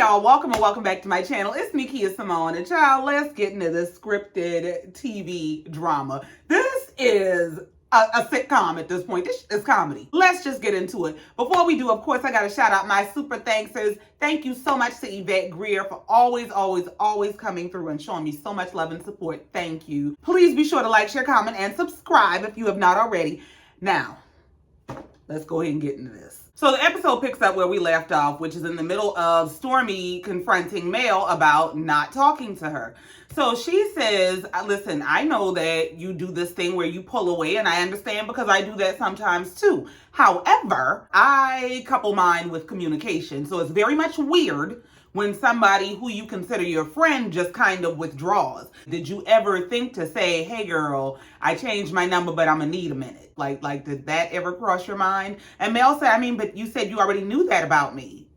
y'all, welcome and welcome back to my channel. It's me, KiaSimone, and child, let's get into this scripted TV drama. This is a sitcom at this point. This is comedy. Let's just get into it. Before we do, of course, I gotta shout out my super thanksters. Thank you so much to Yvette Greer for always coming through and showing me so much love and support. Thank you. Please be sure to like, share, comment, and subscribe if you have not already. Now, let's go ahead and get into this. So the episode picks up where we left off, which is in the middle of Stormy confronting Mel about not talking to her. So she says, listen, I know that you do this thing where you pull away, and I understand because I do that sometimes too. However, I couple mine with communication. So it's very much weird when somebody who you consider your friend just kind of withdraws. Did you ever think to say, hey girl, I changed my number, but I'm gonna need a minute? Like, did that ever cross your mind? And Mel said, but you said you already knew that about me.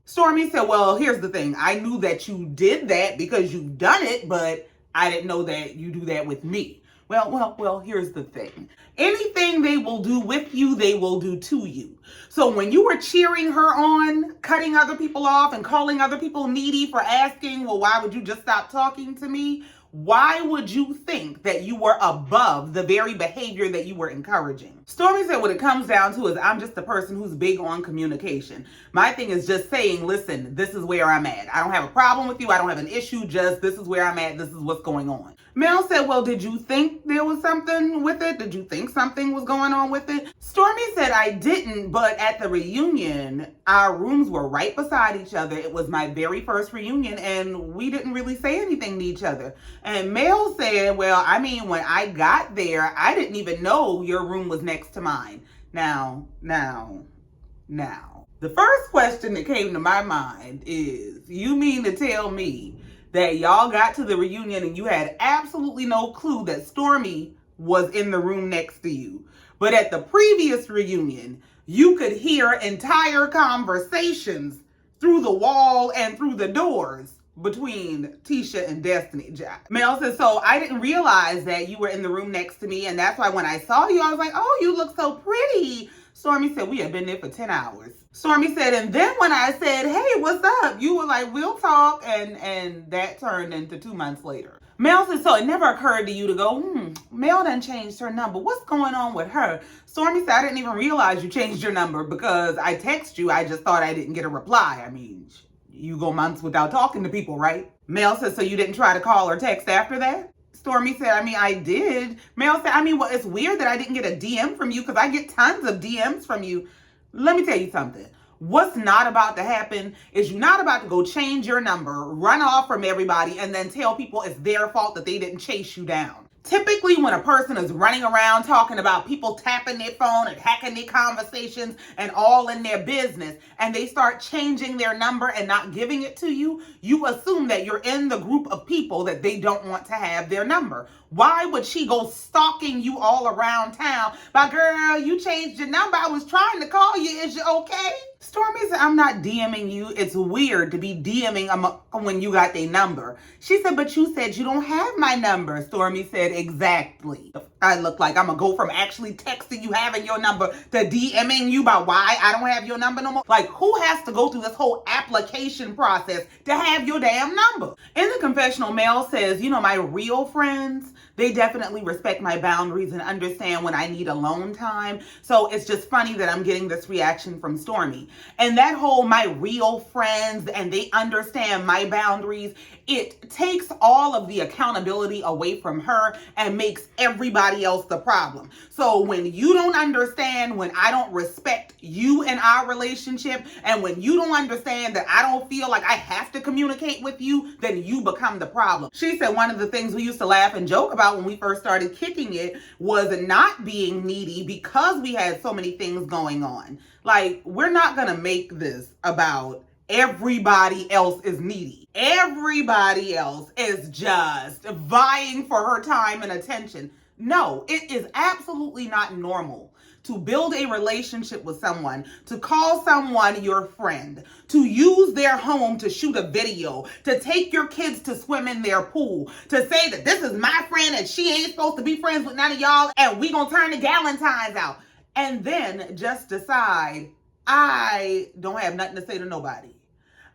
Stormy said, well, here's the thing. I knew that you did that because you've done it, but I didn't know that you do that with me. Well, here's the thing. Anything they will do with you, they will do to you. So when you were cheering her on, cutting other people off and calling other people needy for asking, well, why would you just stop talking to me? Why would you think that you were above the very behavior that you were encouraging? Stormy said what it comes down to is I'm just the person who's big on communication. My thing is just saying, listen, this is where I'm at. I don't have a problem with you. I don't have an issue. Just this is where I'm at. This is what's going on. Mel said, well, did you think there was something with it? Did you think something was going on with it? Stormy said, I didn't, but at the reunion, our rooms were right beside each other. It was my very first reunion, and we didn't really say anything to each other. And Mel said, well, when I got there, I didn't even know your room was next to mine. Now. The first question that came to my mind is, you mean to tell me that y'all got to the reunion and you had absolutely no clue that Stormy was in the room next to you? But at the previous reunion, you could hear entire conversations through the wall and through the doors between Tisha and Destiny. Mel says, so I didn't realize that you were in the room next to me, and that's why when I saw you, I was like, oh, you look so pretty. Stormy said, we had been there for 10 hours. Stormy said, and then when I said, hey, what's up? You were like, we'll talk, and that turned into 2 months later. Mel said, so it never occurred to you to go, Mel done changed her number. What's going on with her? Stormy said, I didn't even realize you changed your number because I text you. I just thought I didn't get a reply. You go months without talking to people, right? Mel said, so you didn't try to call or text after that? Stormy said, I did. Mel said, well, it's weird that I didn't get a DM from you because I get tons of DMs from you. Let me tell you something. What's not about to happen is you're not about to go change your number, run off from everybody, and then tell people it's their fault that they didn't chase you down. Typically, when a person is running around talking about people tapping their phone and hacking their conversations and all in their business, and they start changing their number and not giving it to you, you assume that you're in the group of people that they don't want to have their number. Why would she go stalking you all around town? But girl, you changed your number. I was trying to call you. Is you okay? Stormy said, I'm not DMing you. It's weird to be DMing when you got their number. She said, but you said you don't have my number. Stormy said, exactly. I look like I'm going to go from actually texting you having your number to DMing you about why I don't have your number no more. Like, who has to go through this whole application process to have your damn number? In the confessional, Mel says, my real friends, they definitely respect my boundaries and understand when I need alone time. So it's just funny that I'm getting this reaction from Stormy. And that whole my real friends and they understand my boundaries, it takes all of the accountability away from her and makes everybody else the problem. So when you don't understand, when I don't respect you and our relationship, and when you don't understand that I don't feel like I have to communicate with you, then you become the problem. She said one of the things we used to laugh and joke about when we first started kicking it was not being needy because we had so many things going on. Like, we're not gonna make this about everybody else is needy. Everybody else is just vying for her time and attention. No, it is absolutely not normal to build a relationship with someone, to call someone your friend, to use their home to shoot a video, to take your kids to swim in their pool, to say that this is my friend and she ain't supposed to be friends with none of y'all and we gonna turn the Galentines out. And then just decide, I don't have nothing to say to nobody.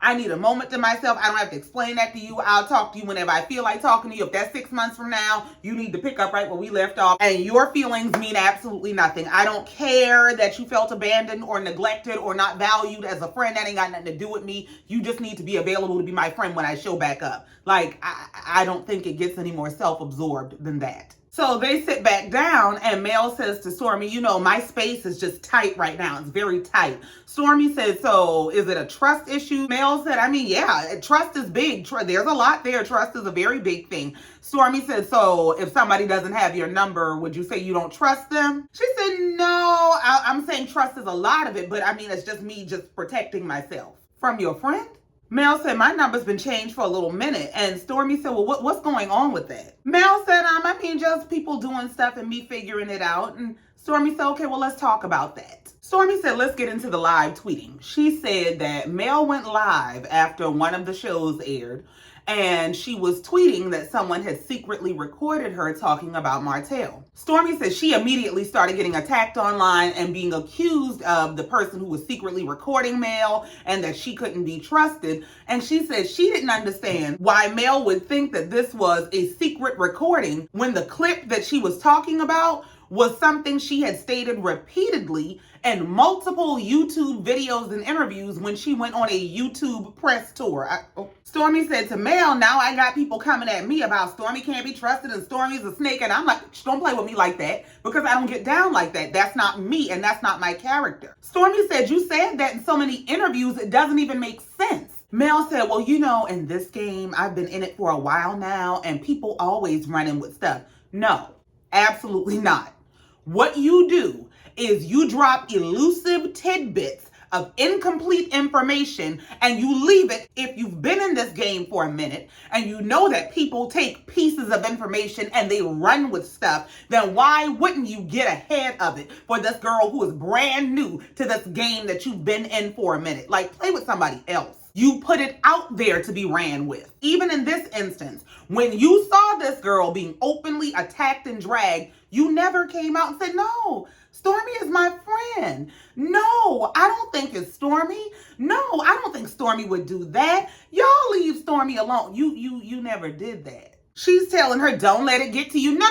I need a moment to myself. I don't have to explain that to you. I'll talk to you whenever I feel like talking to you. If that's 6 months from now, you need to pick up right where we left off. And your feelings mean absolutely nothing. I don't care that you felt abandoned or neglected or not valued as a friend. That ain't got nothing to do with me. You just need to be available to be my friend when I show back up. Like, I don't think it gets any more self-absorbed than that. So they sit back down and Mel says to Stormy, you know, my space is just tight right now. It's very tight. Stormy said, so is it a trust issue? Mel said, I mean, yeah, trust is big. There's a lot there. Trust is a very big thing. Stormy said, so if somebody doesn't have your number, would you say you don't trust them? She said, no, I'm saying trust is a lot of it, but I mean, it's just me just protecting myself. From your friend? Mel said, my number's been changed for a little minute. And Stormy said, well, what's going on with that? Mel said, I mean, just people doing stuff and me figuring it out. And Stormy said, okay, well, let's talk about that. Stormy said, let's get into the live tweeting. She said that Mel went live after one of the shows aired. And she was tweeting that someone had secretly recorded her talking about Martell. Stormy said she immediately started getting attacked online and being accused of the person who was secretly recording Mel and that she couldn't be trusted. And she said she didn't understand why Mel would think that this was a secret recording when the clip that she was talking about was something she had stated repeatedly in multiple YouTube videos and interviews when she went on a YouTube press tour. Stormy said to Mel, now I got people coming at me about Stormy can't be trusted and Stormy's a snake. And I'm like, don't play with me like that because I don't get down like that. That's not me and that's not my character. Stormy said, you said that in so many interviews, it doesn't even make sense. Mel said, well, you know, in this game, I've been in it for a while now and people always run in with stuff. No, absolutely not. What you do is you drop elusive tidbits of incomplete information and you leave it. If you've been in this game for a minute and you know that people take pieces of information and they run with stuff, then why wouldn't you get ahead of it for this girl who is brand new to this game that you've been in for a minute? Like, play with somebody else. You put it out there to be ran with. Even in this instance, when you saw this girl being openly attacked and dragged, you never came out and said, no, Stormy is my friend. No, I don't think it's Stormy. No, I don't think Stormy would do that. Y'all leave Stormy alone. You never did that. She's telling her, don't let it get to you. No.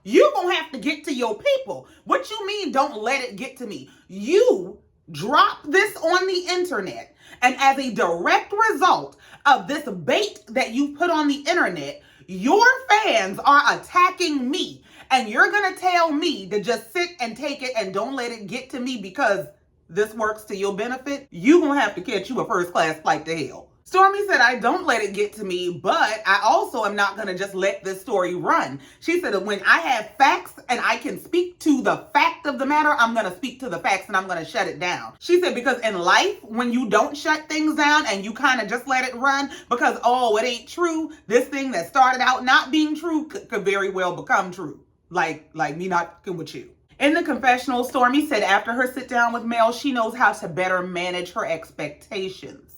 You're going to have to get to your people. What you mean, don't let it get to me? You drop this on the internet. And as a direct result of this bait that you put on the internet, your fans are attacking me. And you're going to tell me to just sit and take it and don't let it get to me because this works to your benefit? You're going to have to catch you a first-class flight to hell. Stormy said, I don't let it get to me, but I also am not going to just let this story run. She said that when I have facts and I can speak to the fact of the matter, I'm going to speak to the facts and I'm going to shut it down. She said, because in life, when you don't shut things down and you kind of just let it run because, oh, it ain't true, this thing that started out not being true could very well become true. Like me not fucking with you. In the confessional, Stormy said after her sit down with Mel, she knows how to better manage her expectations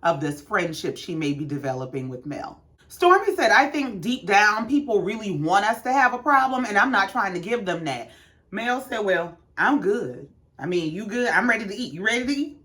of this friendship she may be developing with Mel. Stormy said, I think deep down people really want us to have a problem and I'm not trying to give them that. Mel said, well, I'm good. I mean, you good? I'm ready to eat. You ready to eat?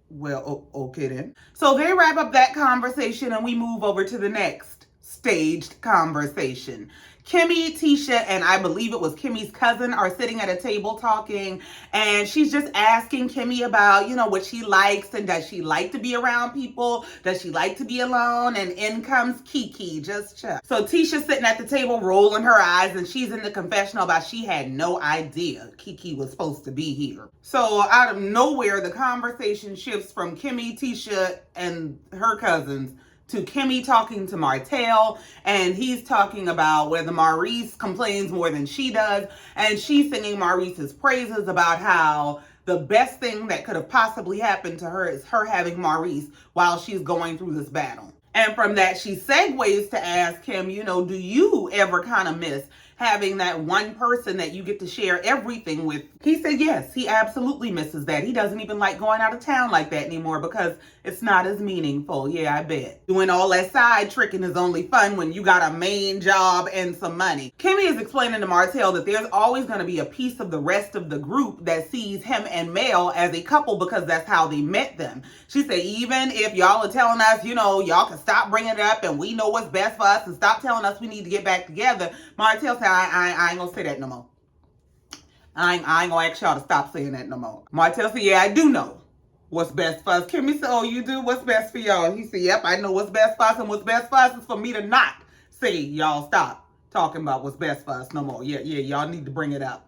Well, okay then. So they wrap up that conversation and we move over to the next staged conversation. Kimmy, Tisha, and I believe it was Kimmy's cousin are sitting at a table talking, and she's just asking Kimmy about, you know, what she likes and does she like to be around people? Does she like to be alone? And in comes Keke, just check. So Tisha's sitting at the table rolling her eyes, and she's in the confessional about she had no idea Keke was supposed to be here. So out of nowhere, the conversation shifts from Kimmy, Tisha, and her cousins to Kimmy talking to Martel, and he's talking about whether Maurice complains more than she does, and she's singing Maurice's praises about how the best thing that could have possibly happened to her is her having Maurice while she's going through this battle. And from that, she segues to ask him, you know, do you ever kind of miss having that one person that you get to share everything with. He said yes, he absolutely misses that. He doesn't even like going out of town like that anymore because it's not as meaningful. Yeah, I bet. Doing all that side tricking is only fun when you got a main job and some money. Kimmy is explaining to Martell that there's always going to be a piece of the rest of the group that sees him and Mel as a couple because that's how they met them. She said, even if y'all are telling us, y'all can stop bringing it up and we know what's best for us and stop telling us we need to get back together. Martell said, I ain't gonna say that no more. I ain't gonna ask y'all to stop saying that no more. Martell said, yeah, I do know what's best for us. Kimmy said, oh, you do? What's best for y'all? He said, yep, I know what's best for us, and what's best for us is for me to not say y'all stop talking about what's best for us no more. Yeah, y'all need to bring it up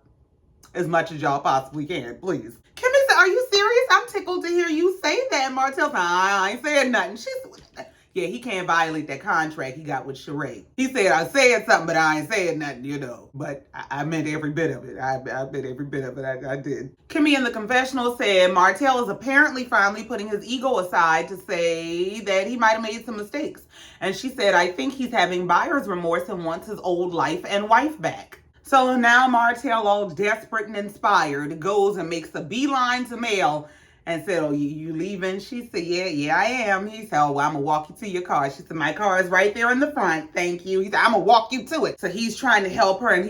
as much as y'all possibly can, please. Kimmy said, are you serious? I'm tickled to hear you say that. Martell said, I ain't saying nothing. She said, yeah, he can't violate that contract he got with Sheree. He said, I said something, but I ain't saying nothing, But I meant every bit of it. I meant every bit of it. I did. Kimmy in the confessional said Martell is apparently finally putting his ego aside to say that he might have made some mistakes. And she said, I think he's having buyer's remorse and wants his old life and wife back. So now Martell, all desperate and inspired, goes and makes a beeline to Mel and said, oh, you leaving? She said, yeah, I am. He said, oh, well, I'm going to walk you to your car. She said, my car is right there in the front. Thank you. He said, I'm going to walk you to it. So he's trying to help her, and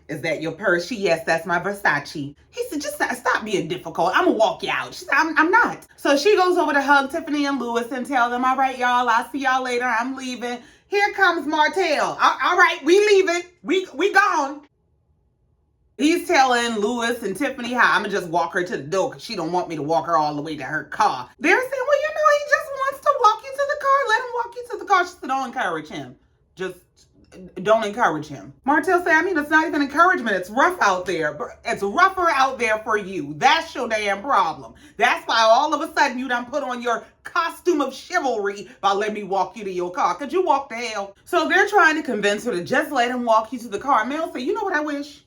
is that your purse? Yes, that's my Versace. He said, just stop being difficult. I'm going to walk you out. She said, I'm not. So she goes over to hug Tiffany and Lewis and tell them, all right, y'all, I'll see y'all later. I'm leaving. Here comes Martell. All right, we leaving. We gone. He's telling Lewis and Tiffany how I'm going to just walk her to the door because she don't want me to walk her all the way to her car. They're saying, well, he just wants to walk you to the car. Let him walk you to the car. She said, don't encourage him. Just don't encourage him. Martell said, it's not even encouragement. It's rough out there. It's rougher out there for you. That's your damn problem. That's why all of a sudden you done put on your costume of chivalry by letting me walk you to your car. Could you walk to hell? So they're trying to convince her to just let him walk you to the car. Mel said, you know what I wish?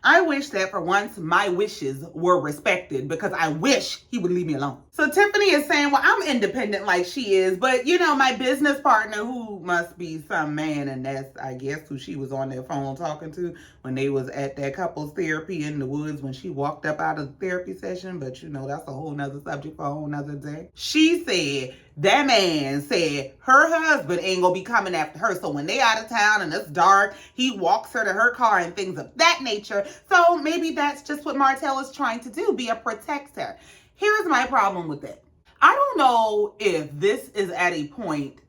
I wish that for once my wishes were respected because I wish he would leave me alone. So Tiffany is saying, well, I'm independent like she is, but my business partner, who must be some man, and that's, I guess, who she was on their phone talking to when they was at that couples therapy in the woods when she walked up out of the therapy session, but that's a whole nother subject for a whole nother day. She said, that man said her husband ain't gonna be coming after her. So when they out of town and it's dark, he walks her to her car and things of that nature. So maybe that's just what Martell is trying to do, be a protector. Here's my problem with it. I don't know if this is at a point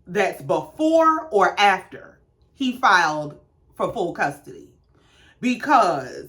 that's before or after he filed for full custody, because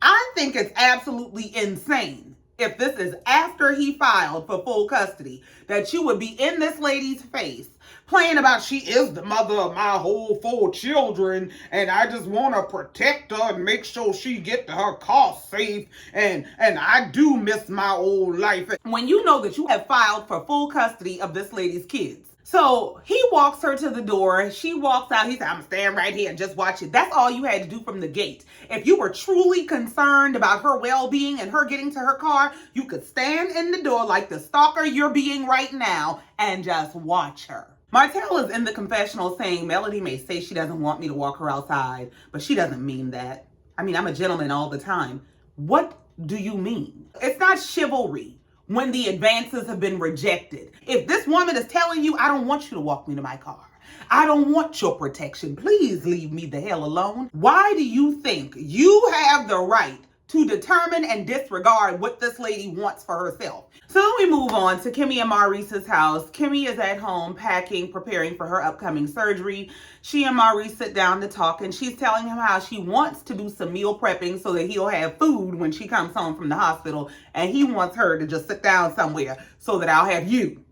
I think it's absolutely insane if this is after he filed for full custody, that you would be in this lady's face playing about she is the mother of my whole 4 children and I just want to protect her and make sure she get to her car safe and I do miss my old life. When you know that you have filed for full custody of this lady's kids. So he walks her to the door. She walks out. He said, I'm staying right here and just watch it. That's all you had to do from the gate. If you were truly concerned about her well-being and her getting to her car, you could stand in the door like the stalker you're being right now and just watch her. Martell is in the confessional saying, Melody may say she doesn't want me to walk her outside, but she doesn't mean that. I'm a gentleman all the time. What do you mean? It's not chivalry when the advances have been rejected. If this woman is telling you, I don't want you to walk me to my car, I don't want your protection, please leave me the hell alone. Why do you think you have the right to determine and disregard what this lady wants for herself? So we move on to Kimmy and Maurice's house. Kimmy is at home packing, preparing for her upcoming surgery. She and Maurice sit down to talk, and she's telling him how she wants to do some meal prepping so that he'll have food when she comes home from the hospital, and he wants her to just sit down somewhere so that I'll have you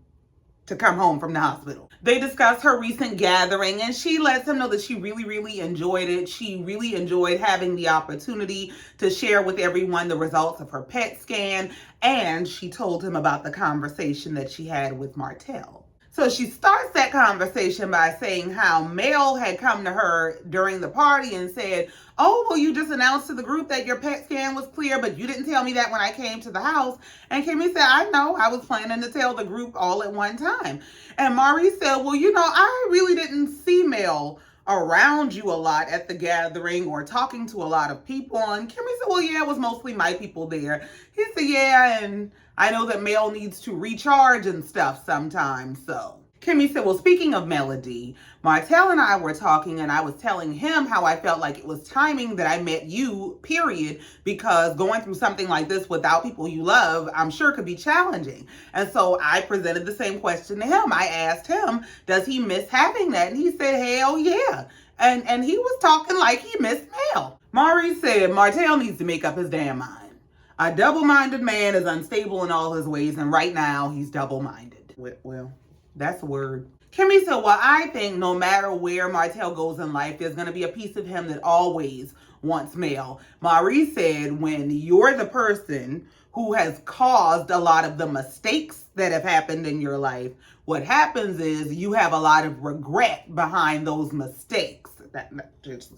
to come home from the hospital. They discuss her recent gathering, and she lets him know that she really, really enjoyed it. She really enjoyed having the opportunity to share with everyone the results of her PET scan, and she told him about the conversation that she had with Martell. So she starts that conversation by saying how Mel had come to her during the party and said, oh, well, you just announced to the group that your PET scan was clear, but you didn't tell me that when I came to the house. And Kimmy said, I know, I was planning to tell the group all at one time. And Maurice said, well, I really didn't see Mel around you a lot at the gathering or talking to a lot of people? And Kimmy said, well, yeah, it was mostly my people there. He said, yeah, and I know that Mel needs to recharge and stuff sometimes, so. Kimmy said, well, speaking of Melody, Martell and I were talking, and I was telling him how I felt like it was timing that I met you, period, because going through something like this without people you love, I'm sure could be challenging. And so I presented the same question to him. I asked him, does he miss having that? And he said, hell yeah. And he was talking like he missed Mel. Mari said, Martell needs to make up his damn mind. A double-minded man is unstable in all his ways, and right now he's double-minded. Well, that's a word. Kimmy said, well, I think no matter where Martell goes in life, there's going to be a piece of him that always wants Mel. Marie said, when you're the person who has caused a lot of the mistakes that have happened in your life, what happens is you have a lot of regret behind those mistakes.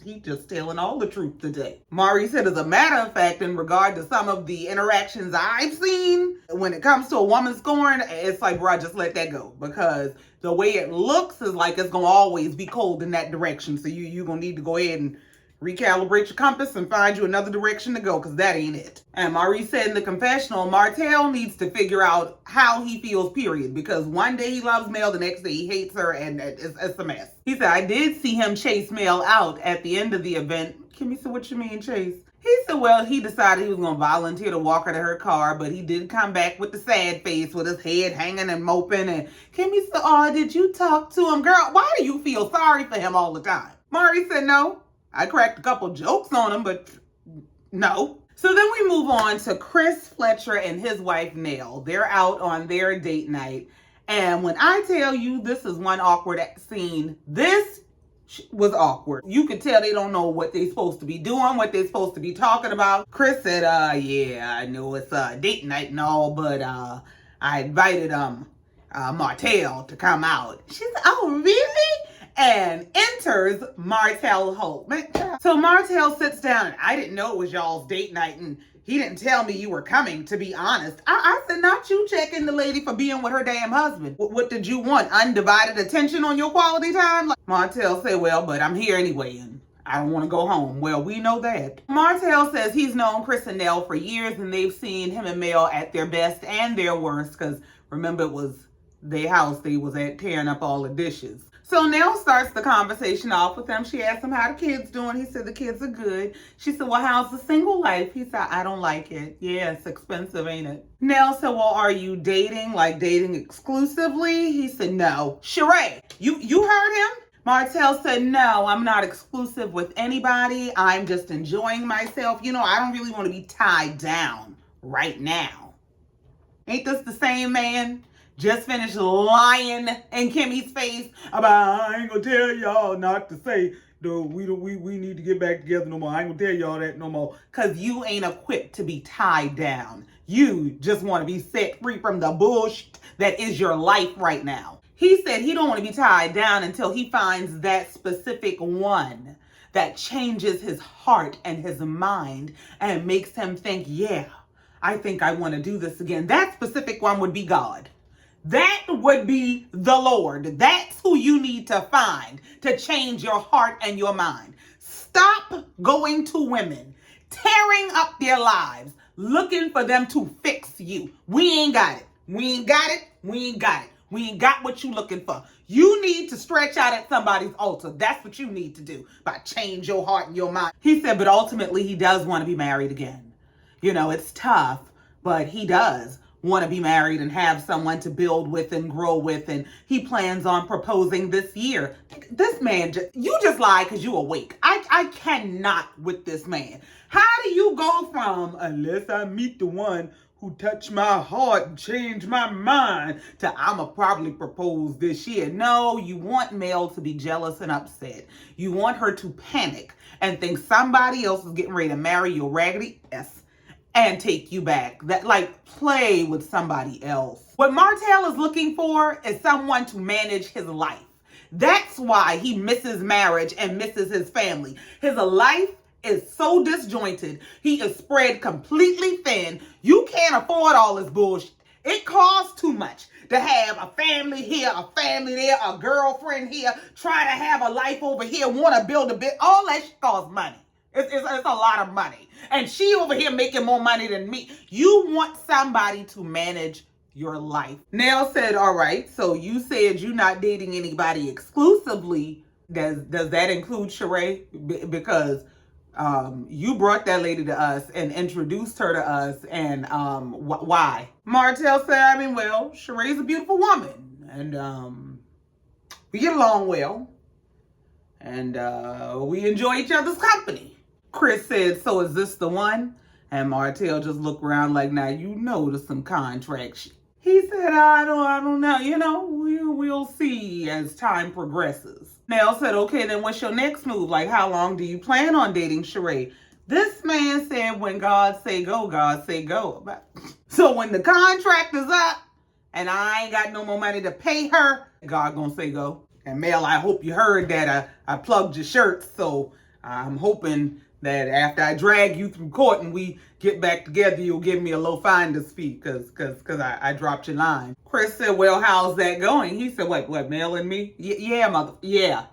He just telling all the truth today. Mari said, as a matter of fact, in regard to some of the interactions I've seen, when it comes to a woman scorn, it's like, bro, just let that go. Because the way it looks is like it's going to always be cold in that direction. So you're going to need to go ahead and recalibrate your compass and find you another direction to go, because that ain't it. And Marie said in the confessional, Martell needs to figure out how he feels, period. Because one day he loves Mel, the next day he hates her, and it's a mess. He said, I did see him chase Mel out at the end of the event. Kimmy said, what you mean chase? He said, well, he decided he was going to volunteer to walk her to her car, but he did come back with the sad face, with his head hanging and moping. And Kimmy said, oh, did you talk to him? Girl, why do you feel sorry for him all the time? Marie said, no. I cracked a couple jokes on him, but no. So then we move on to Chris Fletcher and his wife, Nell. They're out on their date night. And when I tell you this is one awkward scene, this was awkward. You could tell they don't know what they're supposed to be doing, what they're supposed to be talking about. Chris said, yeah, I know it's date night and all, but I invited Martell to come out. She said, oh, really? And enters Martell Holt. So Martell sits down, and I didn't know it was y'all's date night, and he didn't tell me you were coming, to be honest. I said, not you checking the lady for being with her damn husband. What did you want? Undivided attention on your quality time? Martell said, well, but I'm here anyway, and I don't want to go home. Well, we know that. Martell says he's known Chris and Nell for years, and they've seen him and Mel at their best and their worst, because remember, it was their house they was at tearing up all the dishes. So Nell starts the conversation off with him. She asked him how the kids doing. He said the kids are good. She said, well, how's the single life? He said, I don't like it. Yeah, it's expensive, ain't it? Nell said, well, are you dating, like dating exclusively? He said, no. Sheree, you heard him? Martell said, no, I'm not exclusive with anybody. I'm just enjoying myself. You know, I don't really want to be tied down right now. Ain't this the same man? Just finished lying in Kimmy's face about, I ain't gonna tell y'all not to say, we need to get back together no more. I ain't gonna tell y'all that no more. Cause you ain't equipped to be tied down. You just want to be set free from the bullshit that is your life right now. He said he don't want to be tied down until he finds that specific one that changes his heart and his mind and makes him think, yeah, I think I want to do this again. That specific one would be God. That would be the Lord. That's who you need to find to change your heart and your mind. Stop going to women, tearing up their lives, looking for them to fix you. We ain't got it. We ain't got it. We ain't got it. We ain't got what you looking for. You need to stretch out at somebody's altar. That's what you need to do, by change your heart and your mind. He said, but ultimately he does want to be married again. You know, it's tough, but he does want to be married and have someone to build with and grow with, and he plans on proposing this year. This man, you just lie because you awake. I cannot with this man. How do you go from, unless I meet the one who touched my heart and changed my mind, to I'ma probably propose this year? No, you want Mel to be jealous and upset. You want her to panic and think somebody else is getting ready to marry your raggedy ass and take you back. That, like, play with somebody else. What Martell is looking for is someone to manage his life. That's why he misses marriage and misses his family. His life is so disjointed. He is spread completely thin. You can't afford all this bullshit. It costs too much to have a family here, a family there, a girlfriend here, try to have a life over here, want to build a bit. All that shit costs money. It's a lot of money. And she over here making more money than me. You want somebody to manage your life. Nell said, all right, so you said you're not dating anybody exclusively. Does that include Sheree? Because you brought that lady to us and introduced her to us, and why? Martell said, I mean, well, Sheree's a beautiful woman, and we get along well, and we enjoy each other's company. Chris said, so is this the one? And Martell just looked around like, now you know there's some contract shit. He said, I don't know, you know, we'll see as time progresses. Nell said, okay, then what's your next move? Like, how long do you plan on dating Sheree? This man said, when God say go, God say go. So when the contract is up and I ain't got no more money to pay her, God gonna say go. And Mel, I hope you heard that I plugged your shirt, so I'm hoping that after I drag you through court and we get back together, you'll give me a low finder's fee because I dropped your line. Chris said, well, how's that going? He said, what, Mel and me? Yeah, mother. Yeah.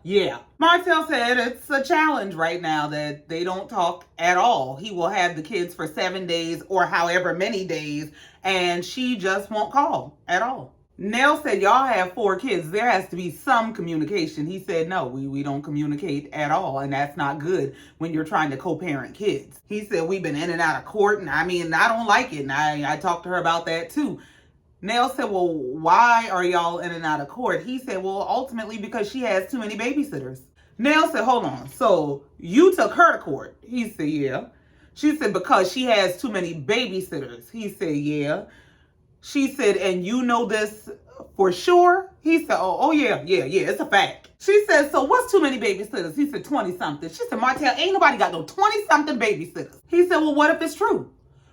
Martell said it's a challenge right now that they don't talk at all. He will have the kids for 7 days or however many days, and she just won't call at all. Nell said, y'all have 4 kids. There has to be some communication. He said, no, we don't communicate at all. And that's not good when you're trying to co-parent kids. He said, we've been in and out of court. And I mean, I don't like it. And I talked to her about that too. Nell said, well, why are y'all in and out of court? He said, well, ultimately because she has too many babysitters. Nell said, hold on. So you took her to court? He said, yeah. She said, because she has too many babysitters. He said, yeah. She said, and you know this for sure? He said, oh yeah, it's a fact. She said, so what's too many babysitters? He said, 20-something. She said, Martell, ain't nobody got no 20-something babysitters. He said, well, what if it's true?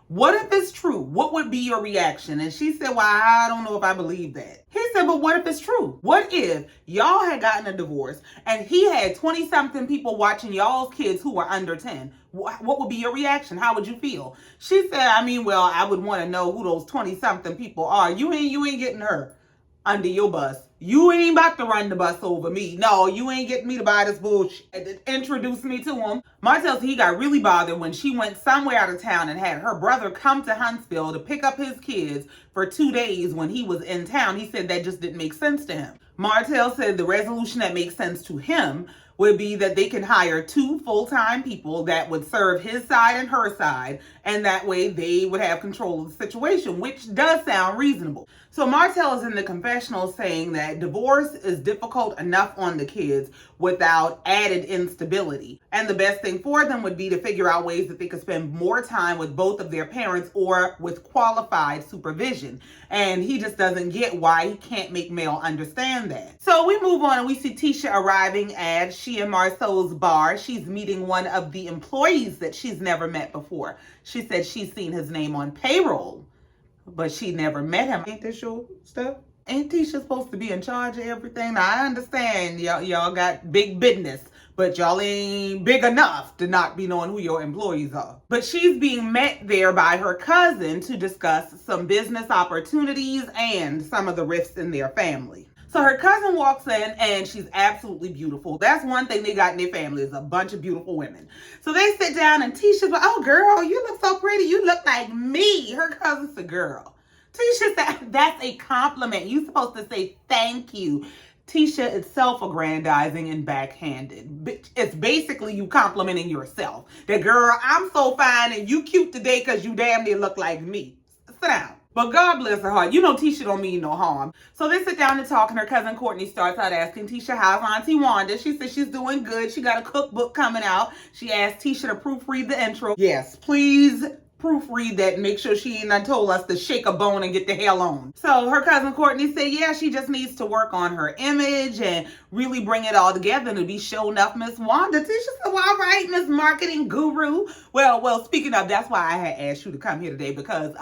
What if it's true? What would be your reaction? And she said, well, I don't know if I believe that. He said, but what if it's true? What if y'all had gotten a divorce and he had 20-something people watching y'all's kids who were under 10? What would be your reaction? How would you feel? She said, I mean, well, I would want to know who those 20-something people are. You ain't getting her under your bus. You ain't about to run the bus over me. No, you ain't getting me to buy this bullshit. Introduce me to him. Martell said he got really bothered when she went somewhere out of town and had her brother come to Huntsville to pick up his kids for 2 days when he was in town. He said that just didn't make sense to him. Martell said the resolution that makes sense to him would be that they can hire 2 full-time people that would serve his side and her side, and that way they would have control of the situation, which does sound reasonable. So Martell is in the confessional saying that divorce is difficult enough on the kids without added instability. And the best thing for them would be to figure out ways that they could spend more time with both of their parents or with qualified supervision. And he just doesn't get why he can't make Mel understand that. So we move on and we see Tisha arriving at She and Marcel's bar. She's meeting one of the employees that she's never met before. She said she's seen his name on payroll, but she never met him. Ain't this your stuff? Ain't Tisha supposed to be in charge of everything? Now, I understand y'all got big business, but y'all ain't big enough to not be knowing who your employees are. But she's being met there by her cousin to discuss some business opportunities and some of the rifts in their family. So her cousin walks in and she's absolutely beautiful. That's one thing they got in their family is a bunch of beautiful women. So they sit down and Tisha's like, oh girl, you look so pretty. You look like me. Her cousin's a girl. Tisha said, that's a compliment. You're supposed to say thank you. Tisha is self-aggrandizing and backhanded. It's basically you complimenting yourself. That girl, I'm so fine and you cute today because you damn near look like me. Sit down. But God bless her heart. You know Tisha don't mean no harm. So they sit down and talk, and her cousin Courtney starts out asking Tisha, how's Auntie Wanda? She says she's doing good. She got a cookbook coming out. She asked Tisha to proofread the intro. Yes, please proofread that and make sure she ain't done told us to shake a bone and get the hell on. So her cousin Courtney said, yeah, she just needs to work on her image and really bring it all together to be showing up Miss Wanda. Tisha said, well, all right, Miss Marketing Guru. Well, speaking of, that's why I had asked you to come here today because,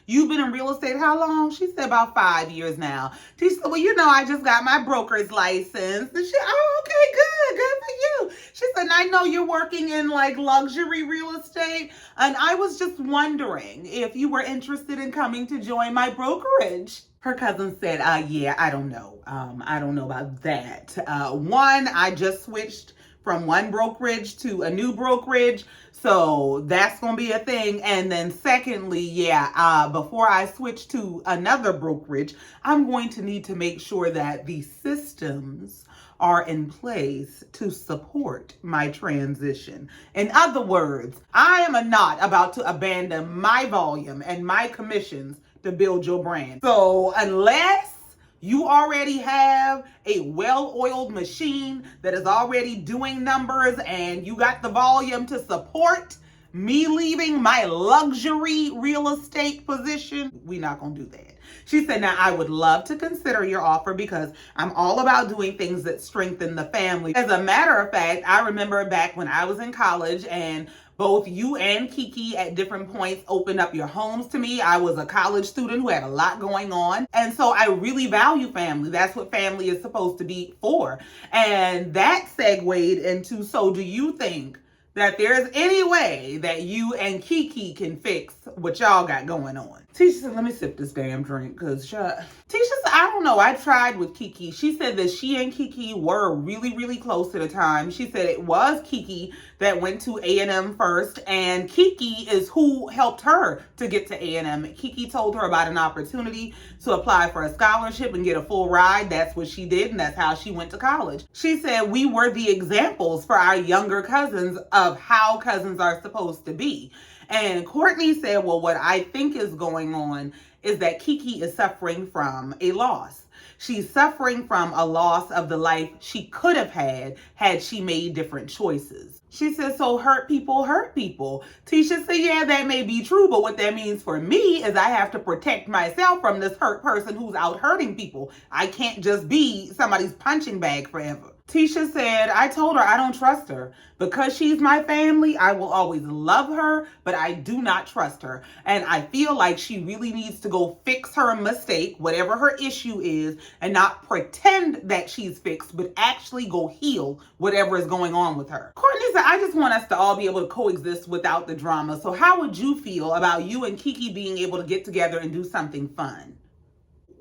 You've been in real estate how long? She said about 5 years now. Tisha said, well, you know, I just got my broker's license. And she, oh, okay, good for you. She said, I know you're working in like luxury real estate. And I was just wondering if you were interested in coming to join my brokerage. Her cousin said, yeah, I don't know. I don't know about that. One, I just switched from one brokerage to a new brokerage. So that's going to be a thing. And then secondly, yeah, before I switch to another brokerage, I'm going to need to make sure that the systems are in place to support my transition. In other words, I am not about to abandon my volume and my commissions to build your brand. So unless you already have a well-oiled machine that is already doing numbers and you got the volume to support me leaving my luxury real estate position, we're not going to do that. She said, now I would love to consider your offer because I'm all about doing things that strengthen the family. As a matter of fact, I remember back when I was in college and both you and Kiki at different points opened up your homes to me. I was a college student who had a lot going on. And so I really value family. That's what family is supposed to be for. And that segued into, so do you think that there's any way that you and Kiki can fix what y'all got going on? Tisha said, let me sip this damn drink, because Tisha said, I don't know. I tried with Kiki. She said that she and Kiki were really, really close at the time. She said it was Kiki that went to A&M first, and Kiki is who helped her to get to A&M. Kiki told her about an opportunity to apply for a scholarship and get a full ride. That's what she did, and that's how she went to college. She said we were the examples for our younger cousins of how cousins are supposed to be. And Courtney said, well, what I think is going on is that Kiki is suffering from a loss. She's suffering from a loss of the life she could have had she made different choices. She said, so hurt people hurt people. Tisha said, yeah, that may be true, but what that means for me is I have to protect myself from this hurt person who's out hurting people. I can't just be somebody's punching bag forever. Tisha said, I told her I don't trust her. Because she's my family, I will always love her, but I do not trust her. And I feel like she really needs to go fix her mistake, whatever her issue is, and not pretend that she's fixed, but actually go heal whatever is going on with her. Courtney said, I just want us to all be able to coexist without the drama. So how would you feel about you and Kiki being able to get together and do something fun?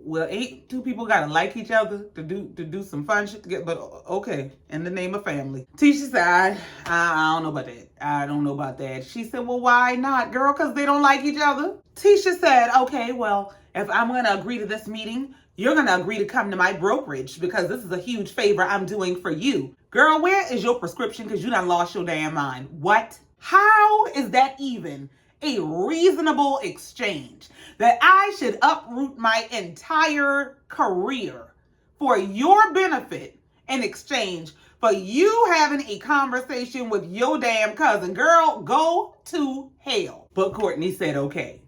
Well, ain't two people gotta like each other to do some fun shit together? But okay, in the name of family. Tisha said, I don't know about that. I don't know about that. She said, well, why not, girl? Because they don't like each other. Tisha said, okay, well, if I'm gonna agree to this meeting, you're gonna agree to come to my brokerage because this is a huge favor I'm doing for you. Girl, where is your prescription? Because you done lost your damn mind. What? How is that even a reasonable exchange? That I should uproot my entire career for your benefit in exchange for you having a conversation with your damn cousin. Girl, go to hell. But Courtney said, okay.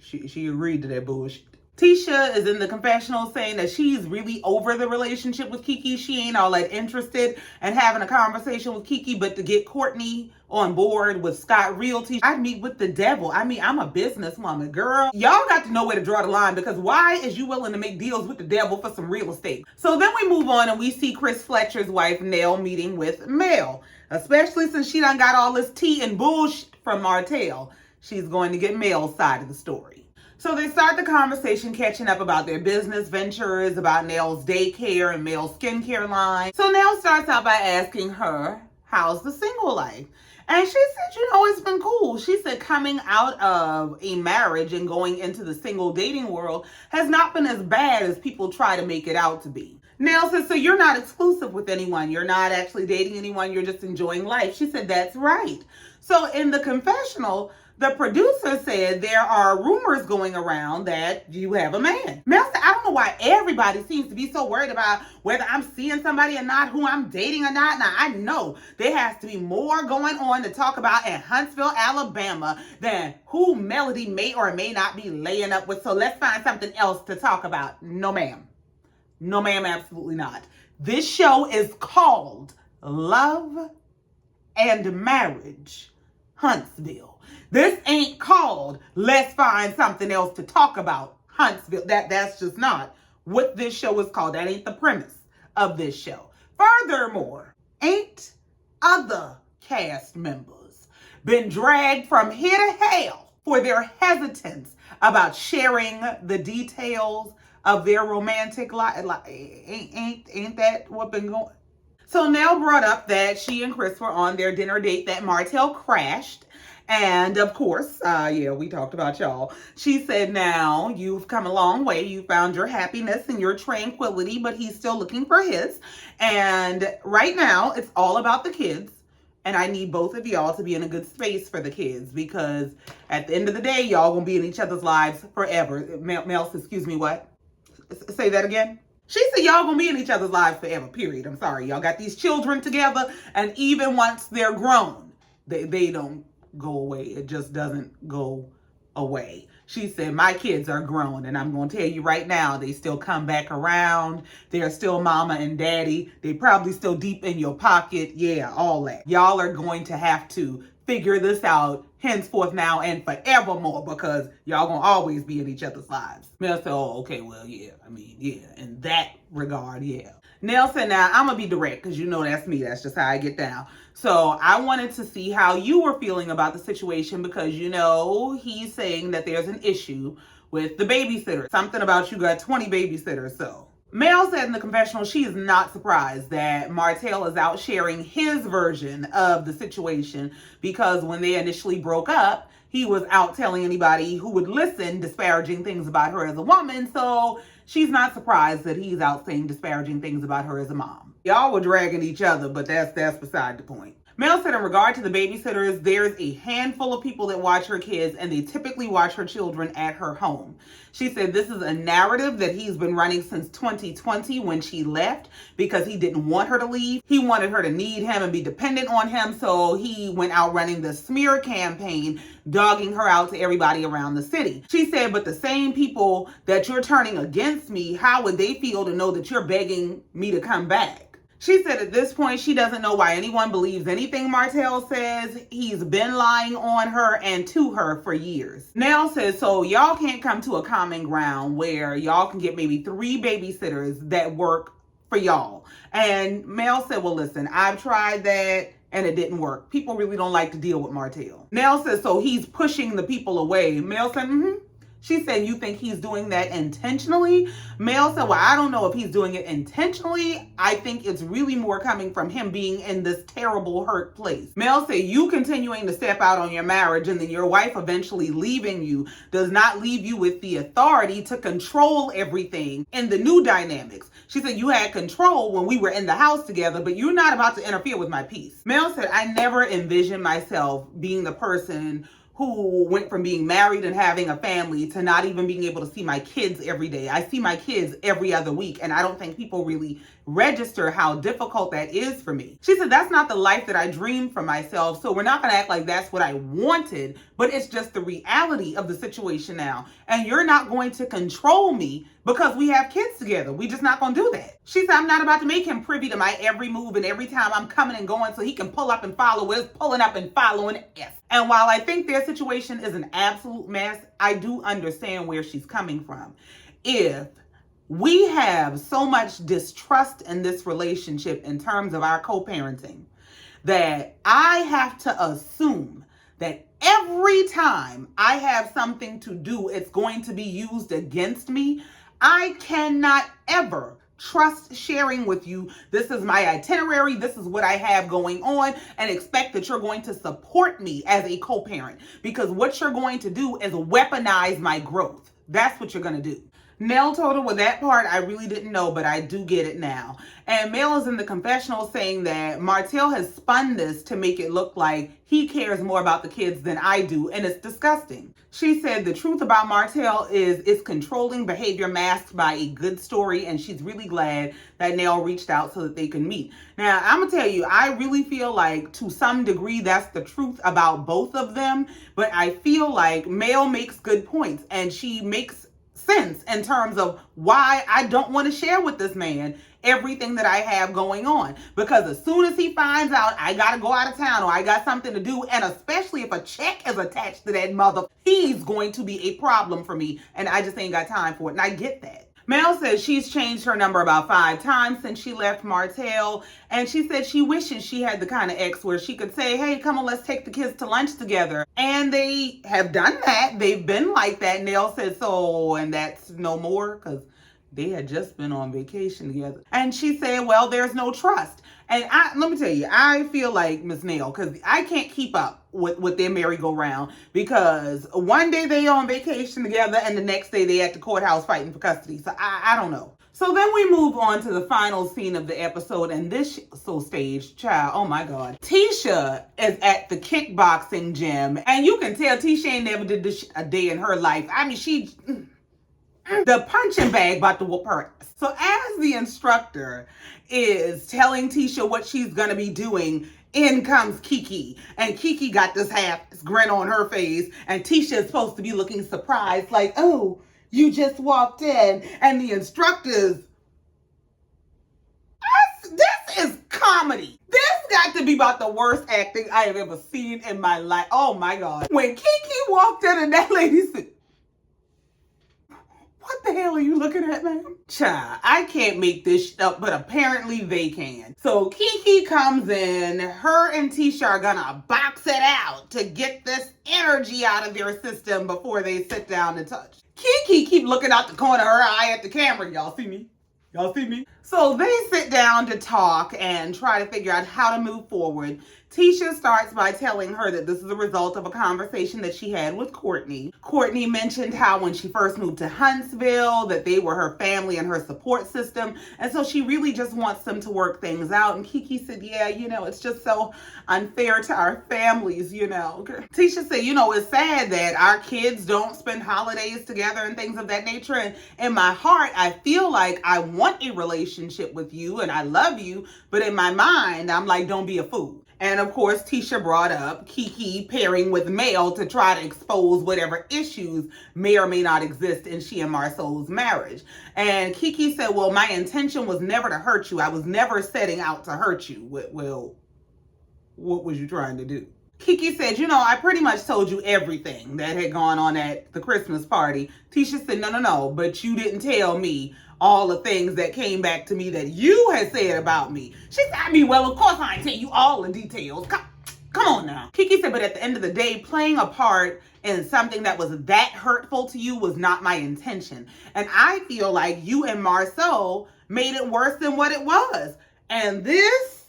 She agreed to that bullshit. Tisha is in the confessional saying that she's really over the relationship with Kiki. She ain't all that interested in having a conversation with Kiki, but to get Courtney on board with Scott Realty, I'd meet with the devil. I mean, I'm a businesswoman, girl. Y'all got to know where to draw the line, because why is you willing to make deals with the devil for some real estate? So then we move on and we see Chris Fletcher's wife, Nell, meeting with Mel, especially since she done got all this tea and bullshit from Martell. She's going to get Mel's side of the story. So they start the conversation catching up about their business ventures, about Nell's daycare and Mel's skincare line. So Nell starts out by asking her, how's the single life? And she said, it's been cool. She said coming out of a marriage and going into the single dating world has not been as bad as people try to make it out to be. Nell says, so you're not exclusive with anyone. You're not actually dating anyone. You're just enjoying life. She said, that's right. So in the confessional, the producer said there are rumors going around that you have a man. Mel said, I don't know why everybody seems to be so worried about whether I'm seeing somebody or not, who I'm dating or not. Now, I know there has to be more going on to talk about in Huntsville, Alabama than who Melody may or may not be laying up with. So let's find something else to talk about. No, ma'am. No, ma'am, absolutely not. This show is called Love and Marriage Huntsville. This ain't called let's find something else to talk about Huntsville. That's just not what this show is called. That ain't the premise of this show. Furthermore, ain't other cast members been dragged from here to hell for their hesitance about sharing the details of their romantic life? Ain't that what been going? So Nell brought up that she and Chris were on their dinner date, that Martell crashed. And of course, we talked about y'all. She said, now you've come a long way. You found your happiness and your tranquility, but he's still looking for his. And right now, it's all about the kids. And I need both of y'all to be in a good space for the kids, because at the end of the day, y'all gonna be in each other's lives forever. Mel, excuse me, what? Say that again? She said y'all gonna be in each other's lives forever, period. I'm sorry. Y'all got these children together, and even once they're grown, they don't go away. It just doesn't go away. She said, my kids are grown, and I'm going to tell you right now, they still come back around. They're still mama and daddy. They probably still deep in your pocket. Yeah, all that. Y'all are going to have to figure this out henceforth now and forevermore, because y'all gonna always be in each other's lives. Mel said, oh, okay, well, yeah. I mean, yeah, in that regard, yeah. Nell said, now, I'm gonna be direct, because you know that's me. That's just how I get down. So I wanted to see how you were feeling about the situation, because, you know, he's saying that there's an issue with the babysitter. Something about you got 20 babysitters, so. Mel said in the confessional she is not surprised that Martell is out sharing his version of the situation, because when they initially broke up, he was out telling anybody who would listen disparaging things about her as a woman. So she's not surprised that he's out saying disparaging things about her as a mom. Y'all were dragging each other, but that's beside the point. Mel said in regard to the babysitters, there's a handful of people that watch her kids, and they typically watch her children at her home. She said this is a narrative that he's been running since 2020 when she left, because he didn't want her to leave. He wanted her to need him and be dependent on him, so he went out running the smear campaign, dogging her out to everybody around the city. She said, but the same people that you're turning against me, how would they feel to know that you're begging me to come back? She said at this point, she doesn't know why anyone believes anything Martell says. He's been lying on her and to her for years. Nell says, so y'all can't come to a common ground where y'all can get maybe 3 babysitters that work for y'all. And Mel said, well, listen, I've tried that and it didn't work. People really don't like to deal with Martell. Nell says, so he's pushing the people away. Mel said, She said, you think he's doing that intentionally? Mel said, well, I don't know if he's doing it intentionally. I think it's really more coming from him being in this terrible hurt place. Mel said, you continuing to step out on your marriage and then your wife eventually leaving you does not leave you with the authority to control everything in the new dynamics. She said, you had control when we were in the house together, but you're not about to interfere with my peace. Mel said, I never envisioned myself being the person who went from being married and having a family to not even being able to see my kids every day. I see my kids every other week, and I don't think people really register how difficult that is for me. She said, that's not the life that I dreamed for myself, so we're not gonna act like that's what I wanted, but it's just the reality of the situation now. And you're not going to control me because we have kids together. We just not gonna do that. She said, I'm not about to make him privy to my every move and every time I'm coming and going so he can pull up and follow us, pulling up and following us. And while I think their situation is an absolute mess, I do understand where she's coming from. If we have so much distrust in this relationship in terms of our co-parenting that I have to assume that every time I have something to do, it's going to be used against me, I cannot ever trust sharing with you. This is my itinerary. This is what I have going on, and expect that you're going to support me as a co-parent, because what you're going to do is weaponize my growth. That's what you're going to do. Nell told her, well, that part I really didn't know, but I do get it now. And Mel is in the confessional saying that Martell has spun this to make it look like he cares more about the kids than I do, and it's disgusting. She said the truth about Martell is it's controlling behavior masked by a good story, and she's really glad that Nell reached out so that they can meet. Now, I'm going to tell you, I really feel like to some degree that's the truth about both of them, but I feel like Mel makes good points, and she makes sense in terms of why I don't want to share with this man everything that I have going on. Because as soon as he finds out I gotta go out of town or I got something to do, and especially if a check is attached to that mother, he's going to be a problem for me, and I just ain't got time for it. And I get that. Mel says she's changed her number about 5 times since she left Martell, and she said she wishes she had the kind of ex where she could say, hey, come on, let's take the kids to lunch together. And they have done that. They've been like that. Nell said so, and that's no more because they had just been on vacation together. And she said, well, there's no trust. And let me tell you, I feel like Miss Nail, because I can't keep up with their merry-go-round, because one day they on vacation together and the next day they at the courthouse fighting for custody. So I don't know. So then we move on to the final scene of the episode, and this so staged, child, oh my God. Tisha is at the kickboxing gym, and you can tell Tisha ain't never did this a day in her life. I mean, the punching bag about to whoop her ass. So as the instructor is telling Tisha what she's going to be doing, in comes Keke. And Keke got this half grin on her face. And Tisha is supposed to be looking surprised like, oh, you just walked in. And the instructor's, this is comedy. This got to be about the worst acting I have ever seen in my life. Oh my God. When Keke walked in and that lady said, what the hell are you looking at, ma'am? Child, I can't make this shit up, but apparently they can. So Keke comes in, her and Tisha are gonna box it out to get this energy out of their system before they sit down to touch. Keke keep looking out the corner of her eye at the camera. Y'all see me? Y'all see me? So they sit down to talk and try to figure out how to move forward. Tisha starts by telling her that this is a result of a conversation that she had with Courtney. Courtney mentioned how when she first moved to Huntsville, that they were her family and her support system. And so she really just wants them to work things out. And Keke said, yeah, it's just so unfair to our families, Tisha said, it's sad that our kids don't spend holidays together and things of that nature. And in my heart, I feel like I want a relationship with you and I love you. But in my mind, I'm like, don't be a fool. And of course, Tisha brought up Keke pairing with Mel to try to expose whatever issues may or may not exist in she and Marcel's marriage. And Keke said, well, my intention was never to hurt you. I was never setting out to hurt you. Well, what was you trying to do? Keke said, I pretty much told you everything that had gone on at the Christmas party. Tisha said, no, but you didn't tell me all the things that came back to me that you had said about me. She said, well, of course I ain't tell you all the details. Come on now. Keke said, but at the end of the day, playing a part in something that was that hurtful to you was not my intention. And I feel like you and Marcel made it worse than what it was. And this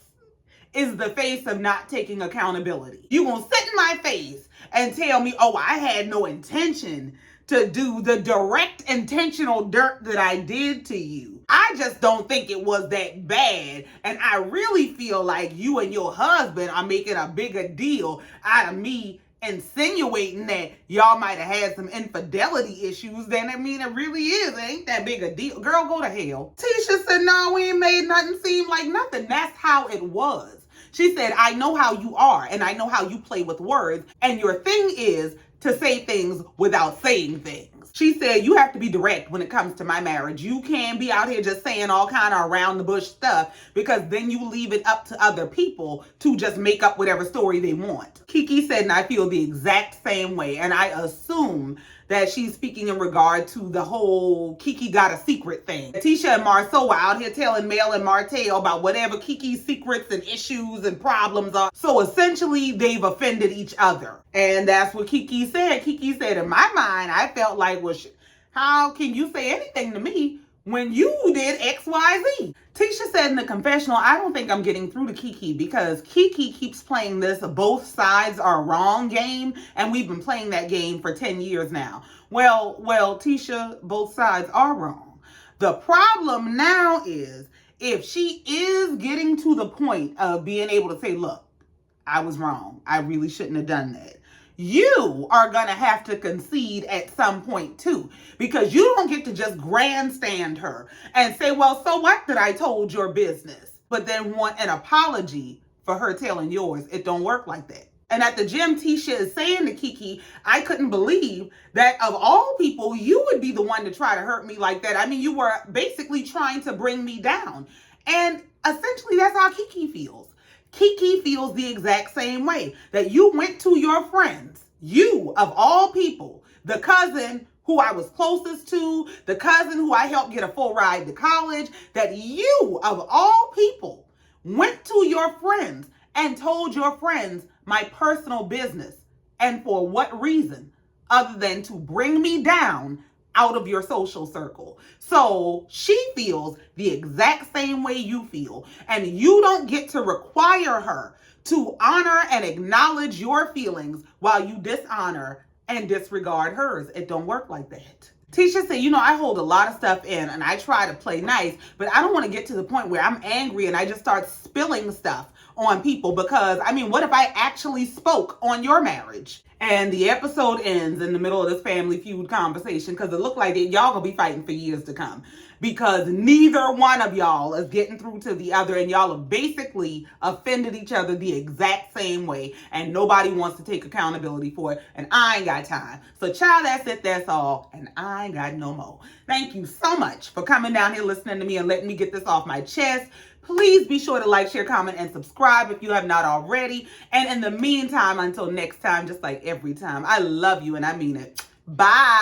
is the face of not taking accountability. You gonna sit in my face and tell me, oh, I had no intention to do the direct intentional dirt that I did to you. I just don't think it was that bad. And I really feel like you and your husband are making a bigger deal out of me insinuating that y'all might have had some infidelity issues than, it really is. It ain't that big a deal. Girl, go to hell. Tisha said, no, we ain't made nothing seem like nothing. That's how it was. She said, I know how you are and I know how you play with words. And your thing is to say things without saying things. She said, you have to be direct when it comes to my marriage. You can't be out here just saying all kind of around the bush stuff, because then you leave it up to other people to just make up whatever story they want. Keke said, and I feel the exact same way. And I assume that she's speaking in regard to the whole Keke got a secret thing. Tisha and Marceau were out here telling Mel and Martel about whatever Keke's secrets and issues and problems are. So essentially, they've offended each other. And that's what Keke said. Keke said, in my mind, I felt like, well, how can you say anything to me when you did X, Y, Z? Tisha said in the confessional, I don't think I'm getting through to Keke because Keke keeps playing this both sides are wrong game, and we've been playing that game for 10 years now. Well, Tisha, both sides are wrong. The problem now is if she is getting to the point of being able to say, look, I was wrong. I really shouldn't have done that. You are going to have to concede at some point too, because you don't get to just grandstand her and say, well, so what that I told your business, but then want an apology for her telling yours. It don't work like that. And at the gym, Tisha is saying to Kiki, I couldn't believe that of all people, you would be the one to try to hurt me like that. I mean, you were basically trying to bring me down. And essentially, that's how Kiki feels. Kiki feels the exact same way, that you went to your friends, you of all people, the cousin who I was closest to, the cousin who I helped get a full ride to college, that you of all people went to your friends and told your friends my personal business. And for what reason? Other than to bring me down out of your social circle. So she feels the exact same way you feel. And you don't get to require her to honor and acknowledge your feelings while you dishonor and disregard hers. It don't work like that. Tisha said, I hold a lot of stuff in and I try to play nice, but I don't want to get to the point where I'm angry and I just start spilling stuff on people because, what if I actually spoke on your marriage? And the episode ends in the middle of this family feud conversation because it looked like y'all gonna be fighting for years to come because neither one of y'all is getting through to the other and y'all have basically offended each other the exact same way and nobody wants to take accountability for it and I ain't got time. So child, that's it, that's all, and I ain't got no more. Thank you so much for coming down here listening to me and letting me get this off my chest. Please be sure to like, share, comment, and subscribe if you have not already. And in the meantime, until next time, just like every time, I love you and I mean it. Bye.